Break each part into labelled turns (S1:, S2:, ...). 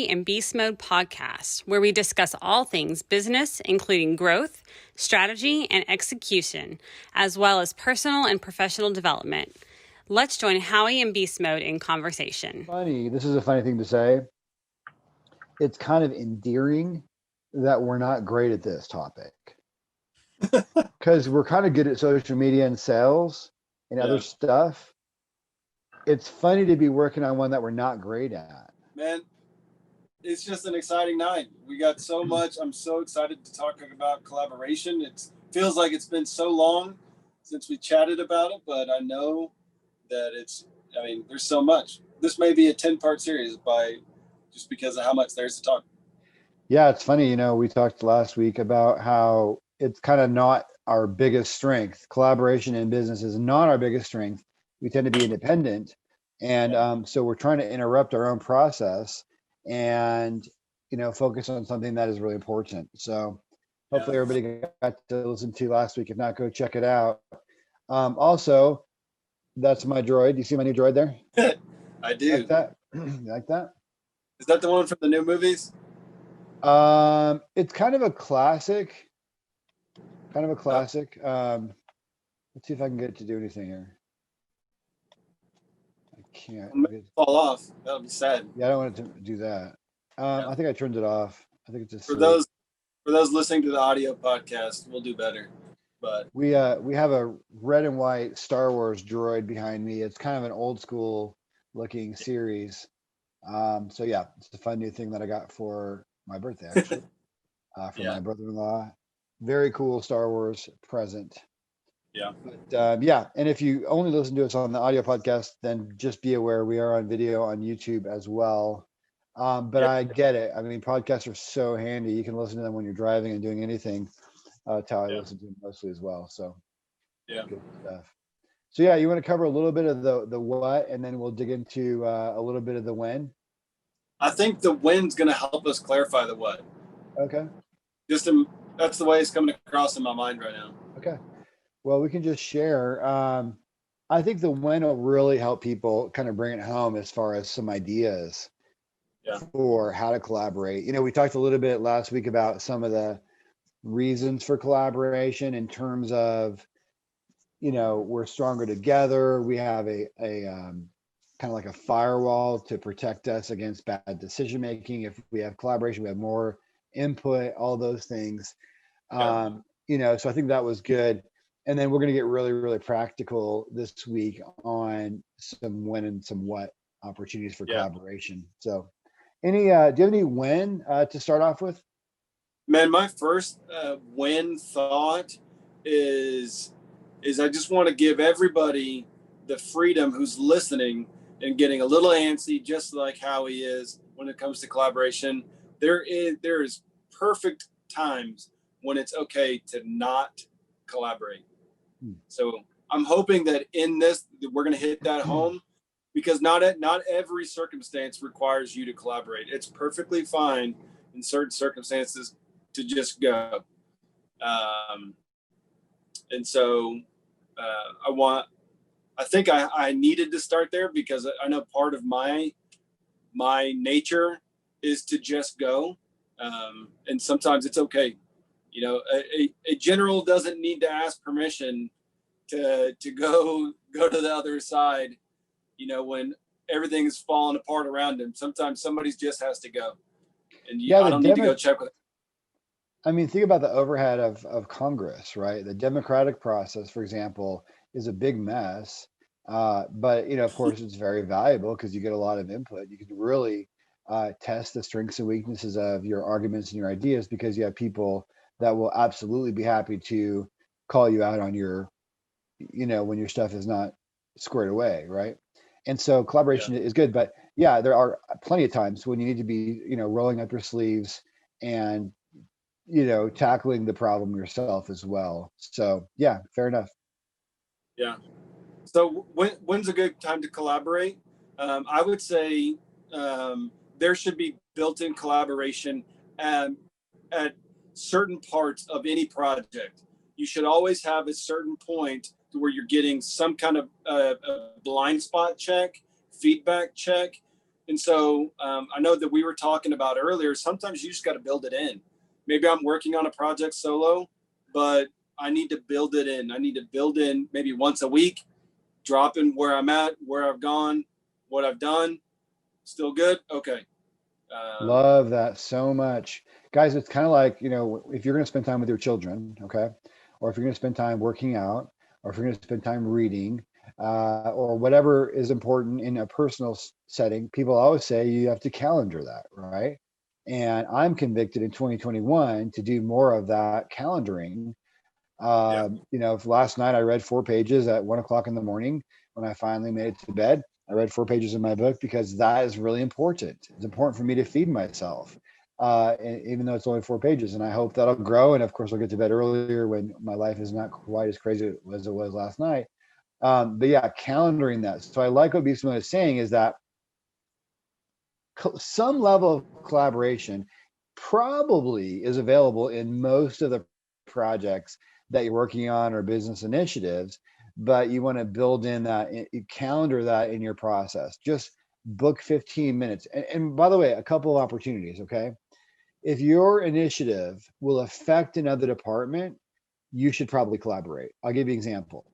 S1: Howie and Beastmode podcast, where we discuss all things business, including growth, strategy, and execution, as well as personal and professional development. Let's join Howie and Beastmode in conversation.
S2: This is a funny thing to say. It's kind of endearing that we're not great at this topic because we're kind of good at social media and sales and other stuff. It's funny to be working on one that we're not great at.
S3: Man, it's just an exciting night. We got so much. I'm so excited to talk about collaboration. It feels like it's been so long since we chatted about it, but I know that there's so much. This may be a 10-part series just because of how much there's to talk.
S2: Yeah, it's funny. We talked last week about how it's kind of not our biggest strength. Collaboration in business is not our biggest strength. We tend to be independent. And so we're trying to interrupt our own process and, focus on something that is really important. So hopefully everybody got to listen to last week. If not, go check it out. Also, that's my droid. Do you see my new droid there?
S3: I do.
S2: Like that? You like that?
S3: Is that the one from the new movies?
S2: It's kind of a classic. Let's see if I can get it to do anything here. I can't.
S3: Fall off. That'll be sad.
S2: Yeah, I don't want it to do that. I think I turned it off. I think it's just
S3: for those listening to the audio podcast, we'll do better. But
S2: we have a red and white Star Wars droid behind me. It's kind of an old school looking series. So yeah, it's a fun new thing that I got for my birthday actually. My brother-in-law. Very cool Star Wars present.
S3: Yeah.
S2: But and if you only listen to us on the audio podcast, then just be aware we are on video on YouTube as well. But I get it. I mean, podcasts are so handy. You can listen to them when you're driving and doing anything. That's how I listen to them mostly as well. So good stuff. So you want to cover a little bit of the what, and then we'll dig into a little bit of the when.
S3: I think the when's going to help us clarify the what.
S2: Okay.
S3: That's the way it's coming across in my mind right now.
S2: Okay. Well, we can just share. I think the when will really help people kind of bring it home as far as some ideas for how to collaborate. We talked a little bit last week about some of the reasons for collaboration in terms of, we're stronger together. We have a kind of like a firewall to protect us against bad decision making. If we have collaboration, we have more input, all those things. So I think that was good. And then we're going to get really, really practical this week on some when and some what opportunities for collaboration. So do you have any when to start off with?
S3: Man, my first when thought is I just want to give everybody the freedom who's listening and getting a little antsy, just like Howie is when it comes to collaboration. There is perfect times when it's okay to not collaborate. So I'm hoping that in this, we're going to hit that home, because not every circumstance requires you to collaborate. It's perfectly fine in certain circumstances to just go. And so I think I needed to start there, because I know part of my nature is to just go. And sometimes it's okay. A general doesn't need to ask permission to go to the other side, when everything is falling apart around him. Sometimes somebody just has to go. And I don't need to go check with.
S2: I mean, think about the overhead of Congress, right? The democratic process, for example, is a big mess. But, of course, it's very valuable because you get a lot of input. You can really test the strengths and weaknesses of your arguments and your ideas, because you have people that will absolutely be happy to call you out on your, when your stuff is not squared away, right? And so collaboration is good, but there are plenty of times when you need to be, rolling up your sleeves and, tackling the problem yourself as well. So fair enough.
S3: Yeah. So when's a good time to collaborate? I would say there should be built-in collaboration at certain parts of any project. You should always have a certain point to where you're getting some kind of a blind spot check, feedback check, And so I know that we were talking about earlier, sometimes you just got to build it in. Maybe I'm working on a project solo, but I need to build it in. I need to build in maybe once a week, drop in where I'm at, where I've gone, what I've done. Still good? Okay.
S2: Love that so much. Guys, it's kind of like, you know, if you're going to spend time with your children, okay, or if you're going to spend time working out, or if you're going to spend time reading, or whatever is important in a personal setting, people always say you have to calendar that, right? And I'm convicted in 2021 to do more of that calendaring. You know, last night I read 4 pages at 1 o'clock in the morning when I finally made it to bed. I read 4 pages in my book because that is really important. It's important for me to feed myself, even though it's only 4 pages. And I hope that'll grow. And of course, I'll get to bed earlier when my life is not quite as crazy as it was last night. But yeah, calendaring that. So I like what Beastmode is saying is that some level of collaboration probably is available in most of the projects that you're working on or business initiatives, but you want to build in that, calendar that in your process. Just book 15 minutes. And by the way, a couple of opportunities, okay? If your initiative will affect another department, you should probably collaborate. I'll give you an example.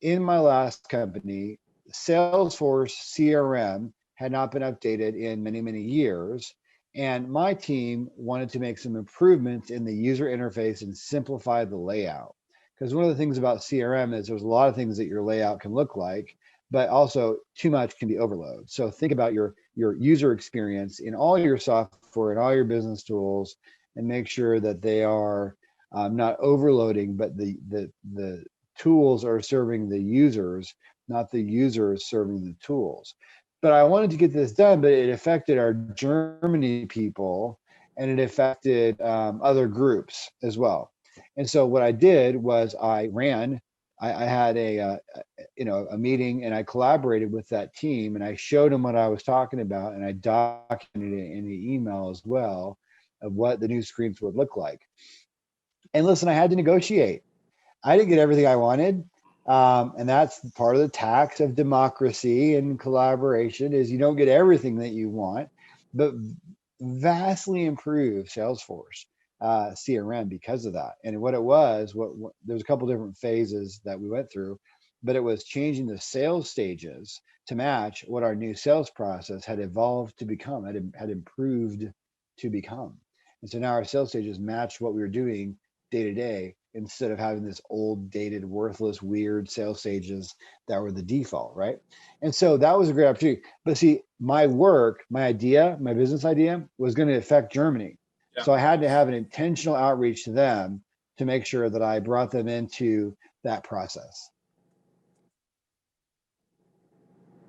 S2: In my last company, Salesforce CRM had not been updated in many, many years. And my team wanted to make some improvements in the user interface and simplify the layout. Because one of the things about CRM is there's a lot of things that your layout can look like, but also too much can be overload. So think about your user experience in all your software and all your business tools, and make sure that they are not overloading, but the tools are serving the users, not the users serving the tools. But I wanted to get this done, but it affected our Germany people, and it affected other groups as well. And so what I did was I had a meeting, and I collaborated with that team, and I showed them what I was talking about, and I documented it in the email as well of what the new screens would look like. And listen, I had to negotiate. I didn't get everything I wanted. And that's part of the tax of democracy and collaboration is you don't get everything that you want, but vastly improve Salesforce CRM because of that. And what it was, there's a couple different phases that we went through, but it was changing the sales stages to match what our new sales process had evolved to become, had improved to become. And so now our sales stages matched what we were doing day to day, instead of having this old, dated, worthless, weird sales stages that were the default, right? And so that was a great opportunity. But see, my work, my business idea was going to affect Germany. Yeah. So I had to have an intentional outreach to them to make sure that I brought them into that process.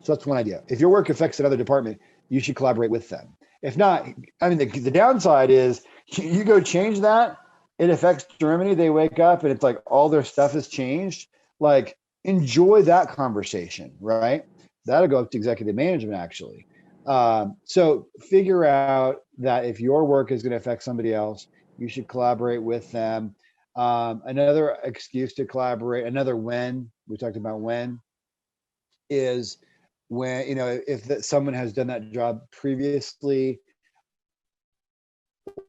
S2: So that's one idea. If your work affects another department, you should collaborate with them. If not, I mean, the downside is you go change that, it affects Germany. They wake up and it's like all their stuff has changed. Like, enjoy that conversation, right? That'll go up to executive management, actually. So figure out that if your work is going to affect somebody else, you should collaborate with them. Another excuse to collaborate, another when, we talked about when, is when, if someone has done that job previously,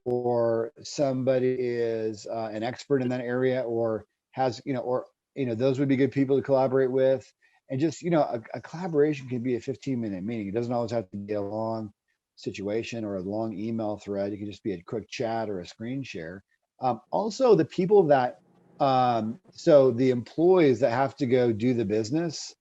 S2: or somebody is an expert in that area, or has, those would be good people to collaborate with. And just, a collaboration can be a 15-minute meeting. It doesn't always have to be a long situation or a long email thread. It can just be a quick chat or a screen share. Also, the people that, so the employees that have to go do the business,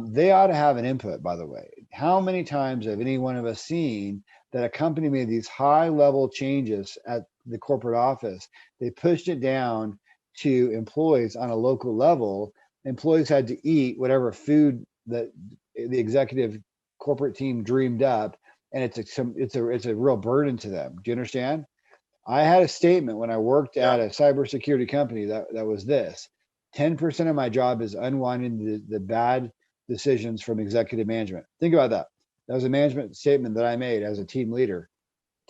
S2: they ought to have an input, by the way. How many times have any one of us seen that a company made these high level changes at the corporate office? They pushed it down to employees on a local level. Employees had to eat whatever food that the executive corporate team dreamed up, and it's a real burden to them. Do you understand? I had a statement when I worked at a cybersecurity company that was this: 10% of my job is unwinding the bad decisions from executive management. Think about that. That was a management statement that I made as a team leader.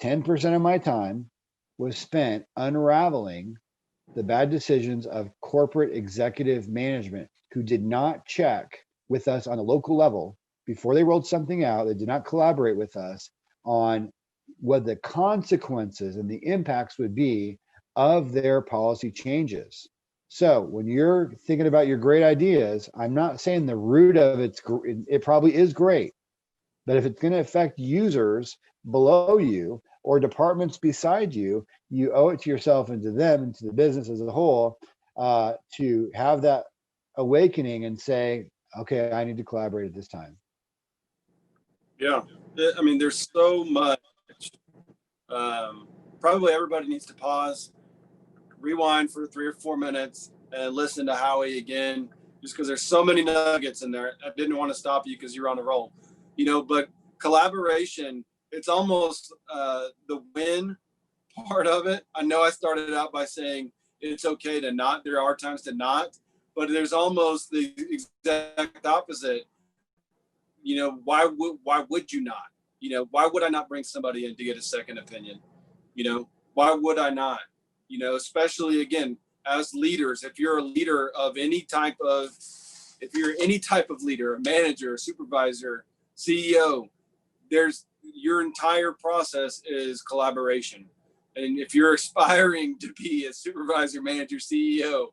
S2: 10% of my time was spent unraveling the bad decisions of corporate executive management who did not check with us on a local level before they rolled something out, they did not collaborate with us on what the consequences and the impacts would be of their policy changes. So when you're thinking about your great ideas, I'm not saying the root of it probably is great, but if it's going to affect users below you or departments beside you, you owe it to yourself and to them and to the business as a whole to have that awakening and say, okay, I need to collaborate at this time.
S3: Yeah. I mean, there's so much. Probably everybody needs to pause, rewind for 3 or 4 minutes, and listen to Howie again, just because there's so many nuggets in there. I didn't want to stop you because you're on a roll, but collaboration, it's almost the win part of it. I know I started out by saying it's okay to not, there are times to not, but there's almost the exact opposite. Why would you not? Why would I not bring somebody in to get a second opinion? Why would I not? Especially again, as leaders, if you're a leader of any type of, leader, a manager, a supervisor, CEO, your entire process is collaboration. And if you're aspiring to be a supervisor, manager, CEO,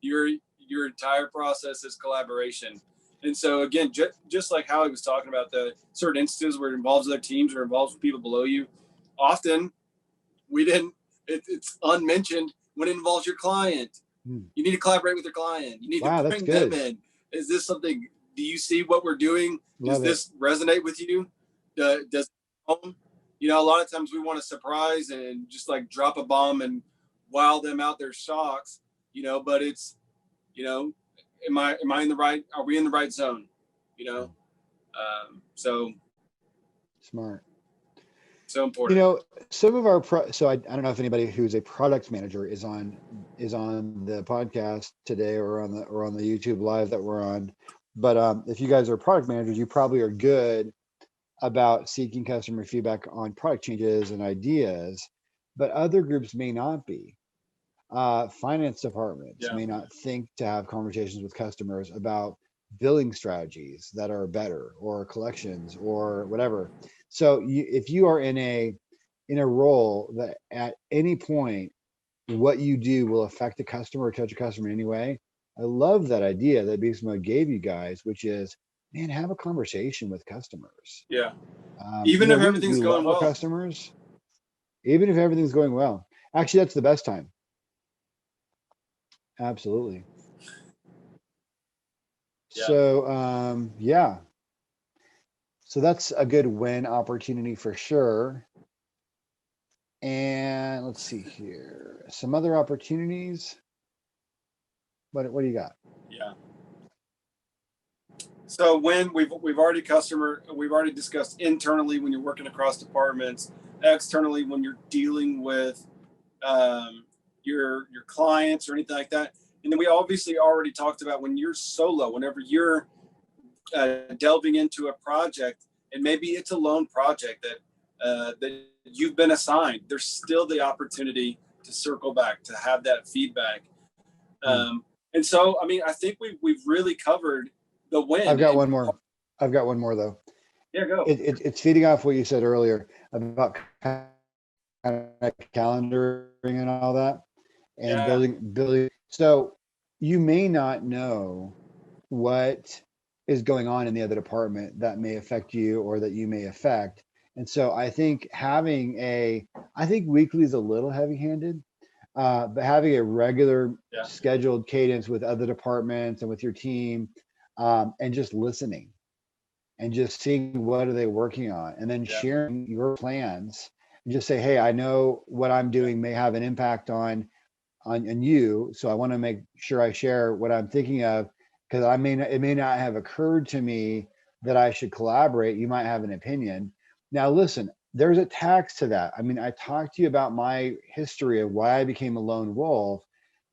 S3: your entire process is collaboration. And so again, just like Howie was talking about, the certain instances where it involves other teams or involves people below you, often it's unmentioned when it involves your client. You need to collaborate with your client. You need to bring them in. Is this something, do you see what we're doing? Does this resonate with you? Does a lot of times we want to surprise and just like drop a bomb and wow them out their socks, but it's, am I in the right, are we in the right zone? So
S2: smart.
S3: So important.
S2: Some of our so I don't know if anybody who's a product manager is on the podcast today or on the YouTube live that we're on. But if you guys are product managers, you probably are good about seeking customer feedback on product changes and ideas, but other groups may not be. Finance departments may not think to have conversations with customers about billing strategies that are better, or collections, or whatever. So if you are in a role that at any point what you do will affect a customer or touch a customer in any way, I love that idea that Beastmode gave you guys, which is, man, have a conversation with customers.
S3: Yeah. Even if everything's going well.
S2: Customers, even if everything's going well. Actually, that's the best time. Absolutely. Yeah. So, So that's a good win opportunity for sure. And let's see here. Some other opportunities. What do you got?
S3: Yeah. So when we've already discussed internally when you're working across departments, externally when you're dealing with your clients or anything like that. And then we obviously already talked about when you're solo, whenever you're delving into a project, and maybe it's a lone project that you've been assigned, there's still the opportunity to circle back, to have that feedback. And so, I mean, I think we've really covered the win.
S2: I've got one more though.
S3: Yeah, go.
S2: It's feeding off what you said earlier about kind of calendaring and all that, and building. So you may not know what is going on in the other department that may affect you or that you may affect. And so I think weekly is a little heavy-handed, but having a regular scheduled cadence with other departments and with your team, and just listening and just seeing what are they working on, and then sharing your plans and just say, hey, I know what I'm doing may have an impact on you. So I want to make sure I share what I'm thinking of, because it may not have occurred to me that I should collaborate. You might have an opinion. Now, listen, there's a tax to that. I mean, I talked to you about my history of why I became a lone wolf,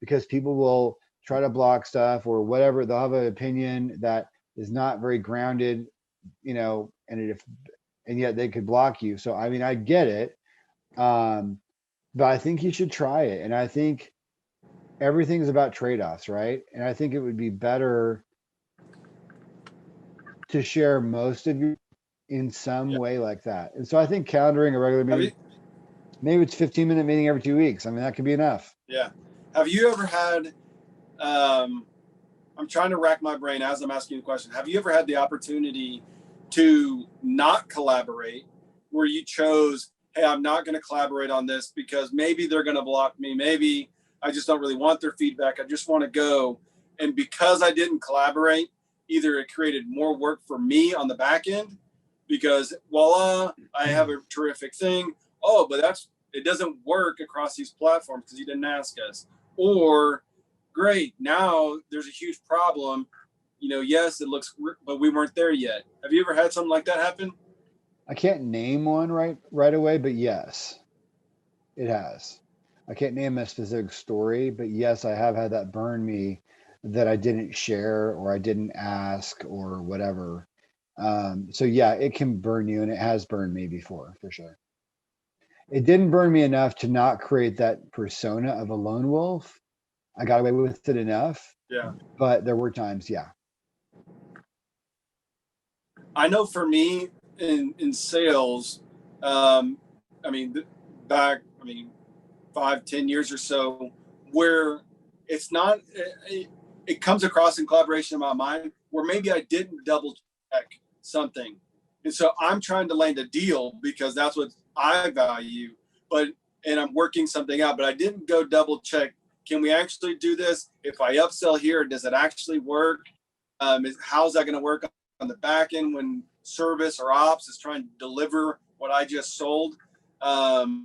S2: because people will try to block stuff or whatever. They'll have an opinion that is not very grounded, and yet they could block you. So, I mean, I get it. But I think you should try it. And I think everything's about trade-offs, right? And I think it would be better to share most of your in some way like that. And so I think calendaring a regular meeting, maybe it's 15-minute meeting every 2 weeks. I mean, that could be enough.
S3: Yeah. Have you ever had, I'm trying to rack my brain as I'm asking the question. Have you ever had the opportunity to not collaborate where you chose, hey, I'm not going to collaborate on this because maybe they're going to block me. Maybe I just don't really want their feedback. I just want to go. And because I didn't collaborate, either it created more work for me on the back end because voila, I have a terrific thing. Oh, but it doesn't work across these platforms because you didn't ask us. Or great, now there's a huge problem. Yes, it looks, but we weren't there yet. Have you ever had something like that happen?
S2: I can't name one right away, but yes, it has. I can't name a specific story, but yes, I have had that burn me that I didn't share or I didn't ask or whatever. So yeah, it can burn you, and it has burned me before for sure. It didn't burn me enough to not create that persona of a lone wolf. I got away with it enough.
S3: Yeah.
S2: But there were times, yeah.
S3: I know for me in sales, back 5-10 years or so, where it's not, it comes across in collaboration in my mind where maybe I didn't double check something. And so I'm trying to land a deal because that's what I value, and I'm working something out, but I didn't go double check. Can we actually do this? If I upsell here, does it actually work? How's that going to work on the back end when service or ops is trying to deliver what I just sold? And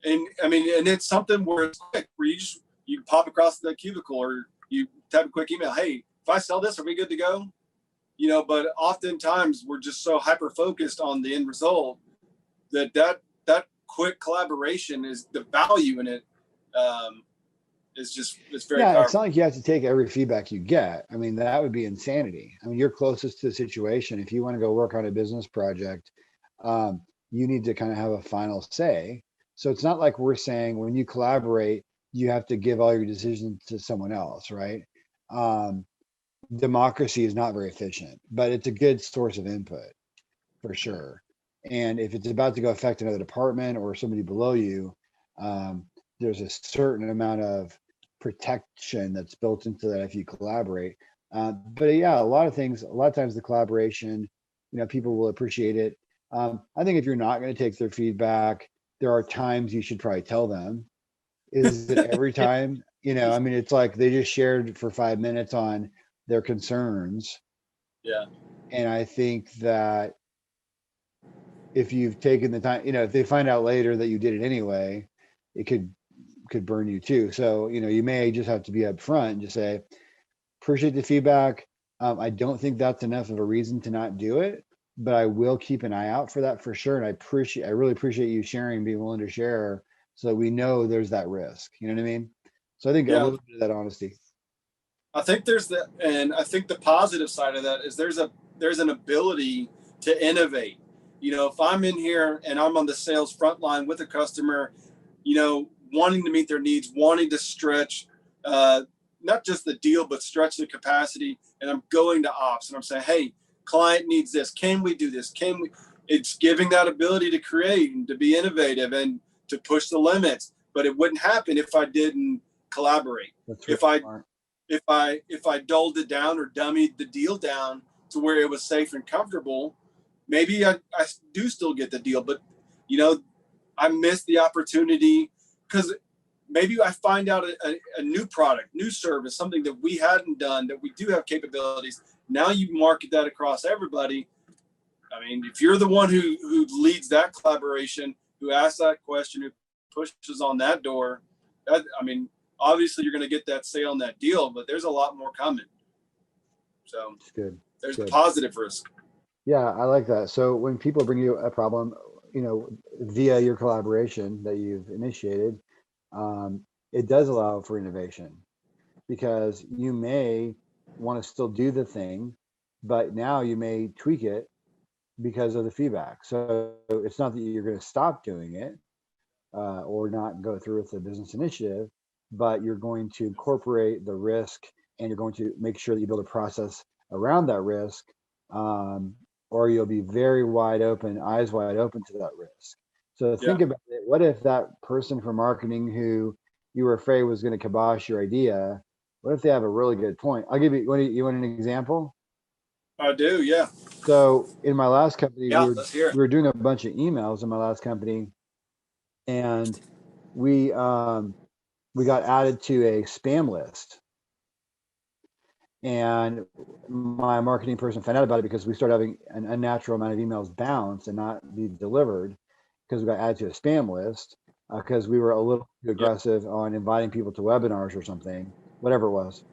S3: it's something where it's quick, where you pop across the cubicle or you type a quick email. Hey, if I sell this, are we good to go? But oftentimes we're just so hyper focused on the end result that quick collaboration is the value in it. It's very powerful.
S2: It's not like you have to take every feedback you get. I mean, that would be insanity. I mean, you're closest to the situation. If you want to go work on a business project, you need to kind of have a final say. So it's not like we're saying when you collaborate, you have to give all your decisions to someone else, right? Democracy is not very efficient, but it's a good source of input for sure. And if it's about to go affect another department or somebody below you, there's a certain amount of protection that's built into that if you collaborate. But yeah, a lot of times the collaboration, people will appreciate it. I think if you're not going to take their feedback, there are times you should probably tell them. Is it every time? It's like they just shared for 5 minutes on their concerns.
S3: Yeah.
S2: And I think that if you've taken the time, if they find out later that you did it anyway, it could burn you too. So, you may just have to be upfront and just say, appreciate the feedback. I don't think that's enough of a reason to not do it, but I will keep an eye out for that for sure. And I really appreciate you sharing, being willing to share so that we know there's that risk. You know what I mean? So I think a little bit of that honesty.
S3: I think and I think the positive side of that is there's an ability to innovate. If I'm in here and I'm on the sales front line with a customer, wanting to meet their needs, wanting to stretch, not just the deal, but stretch the capacity. And I'm going to ops and I'm saying, hey, client needs this. Can we do this? It's giving that ability to create and to be innovative and to push the limits. But it wouldn't happen if I didn't collaborate. If I dulled it down or dummied the deal down to where it was safe and comfortable, maybe I do still get the deal. But, I missed the opportunity because maybe I find out a new product, new service, something that we hadn't done, that we do have capabilities. Now you market that across everybody. I mean, if you're the one who leads that collaboration, who asks that question, who pushes on that door, obviously you're going to get that sale and that deal, but there's a lot more coming. So there's a positive risk.
S2: Yeah, I like that. So when people bring you a problem, via your collaboration that you've initiated, it does allow for innovation because you may want to still do the thing, but now you may tweak it because of the feedback. So it's not that you're going to stop doing it or not go through with the business initiative, but you're going to incorporate the risk and you're going to make sure that you build a process around that risk, or you'll be very wide open, eyes wide open to that risk. So think about it. What if that person from marketing who you were afraid was going to kibosh your idea, what if they have a really good point? I'll give you, you want an example?
S3: I do, yeah.
S2: So in my last company,
S3: let's hear it.
S2: we were doing a bunch of emails in my last company, and we got added to a spam list. And my marketing person found out about it because we started having an unnatural amount of emails bounce and not be delivered because we got added to a spam list because we were a little too aggressive on inviting people to webinars or something, whatever it was.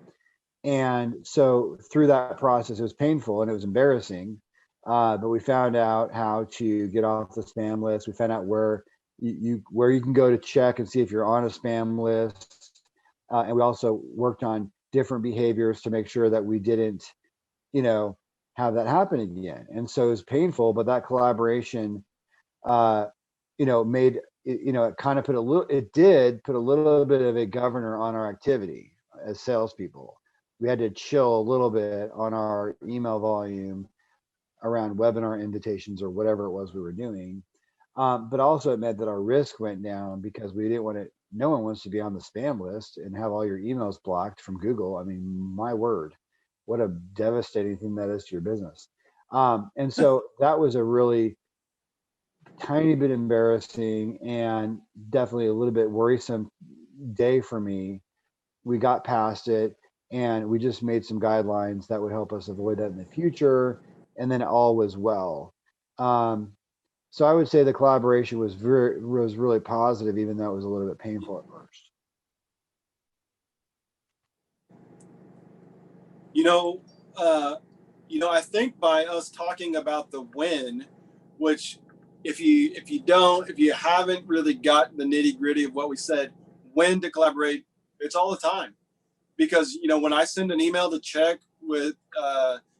S2: And so through that process, it was painful and it was embarrassing, but we found out how to get off the spam list. We found out where you can go to check and see if you're on a spam list. And we also worked on different behaviors to make sure that we didn't, have that happen again. And so it was painful, but that collaboration, made it kind of it put a little bit of a governor on our activity as salespeople. We had to chill a little bit on our email volume around webinar invitations or whatever it was we were doing. But also it meant that our risk went down because we didn't want to, no one wants to be on the spam list and have all your emails blocked from Google. I mean, my word, what a devastating thing that is to your business. And so that was a really tiny bit embarrassing and definitely a little bit worrisome day for me. We got past it and we just made some guidelines that would help us avoid that in the future. And then all was well. So I would say the collaboration was really positive, even though it was a little bit painful at first.
S3: I think by us talking about the win, which if you haven't really got the nitty gritty of what we said, when to collaborate, it's all the time. Because, when I send an email to check with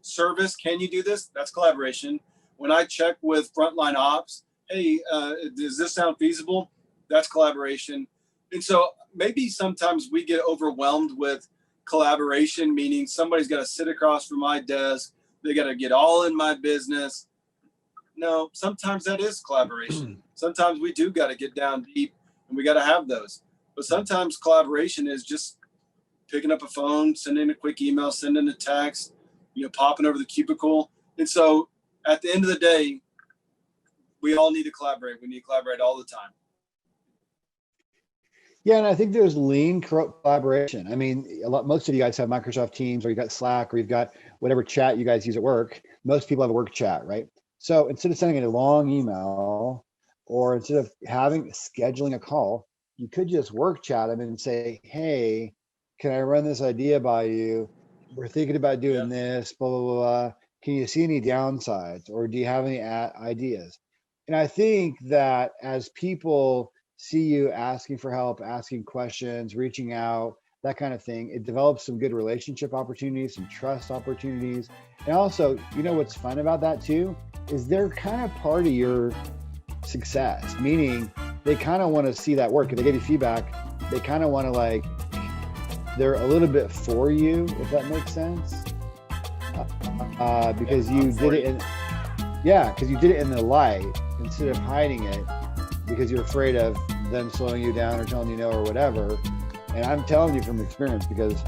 S3: service, can you do this? That's collaboration. When I check with frontline ops, hey, does this sound feasible? That's collaboration. And so maybe sometimes we get overwhelmed with collaboration, meaning somebody's got to sit across from my desk. They got to get all in my business. No, sometimes that is collaboration. Sometimes we do got to get down deep and we got to have those. But sometimes collaboration is just picking up a phone, sending a quick email, sending a text, popping over the cubicle. And so at the end of the day, we all need to collaborate. We need to collaborate all the time.
S2: Yeah, and I think there's lean collaboration. I mean, most of you guys have Microsoft Teams, or you've got Slack, or you've got whatever chat you guys use at work. Most people have a work chat, right? So instead of sending a long email, or instead of scheduling a call, you could just work chat them and say, hey, can I run this idea by you? We're thinking about doing this, blah, blah, blah. Can you see any downsides, or do you have any ideas? And I think that as people see you asking for help, asking questions, reaching out, that kind of thing, it develops some good relationship opportunities, some trust opportunities. And also, what's fun about that too, is they're kind of part of your success, meaning they kind of want to see that work. If they give you feedback, they kind of want to they're a little bit for you, if that makes sense. Because you did it because you did it in the light instead of hiding it because you're afraid of them slowing you down or telling you no or whatever. And I'm telling you from experience because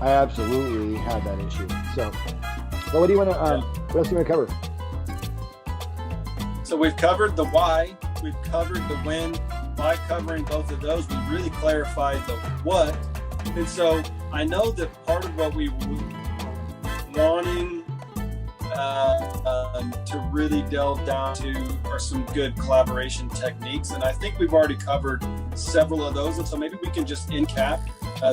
S2: I absolutely had that issue. So, but what do you want to? What else do you want to cover?
S3: So we've covered the why, we've covered the when. By covering both of those, we really clarified the what. And so I know that part of what we were wanting to really delve down to are some good collaboration techniques. And I think we've already covered several of those. And so maybe we can just end cap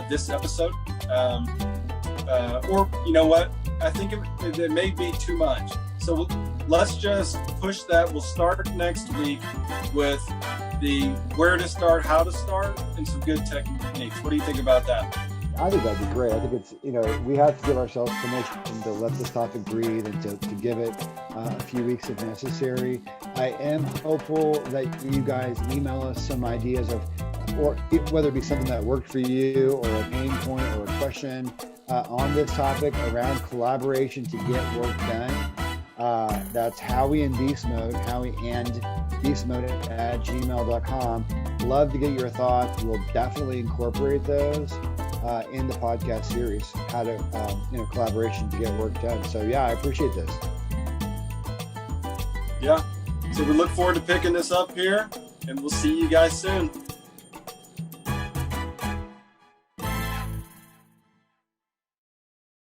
S3: this episode. Or you know what? I think it may be too much. So let's just push that. We'll start next week with the where to start, how to start, and some good techniques. What do you think about that?
S2: I think that'd be great. I think it's, we have to give ourselves permission to let this topic breathe and to give it a few weeks if necessary. I am hopeful that you guys email us some ideas of, or whether it be something that worked for you or a pain point or a question on this topic around collaboration to get work done. That's Howie and Beastmode, Howie and Beastmode at gmail.com. Love to get your thoughts. We'll definitely incorporate those in the podcast series, how to, collaboration to get work done. So yeah, I appreciate this.
S3: Yeah. So we look forward to picking this up here, and we'll see you guys soon.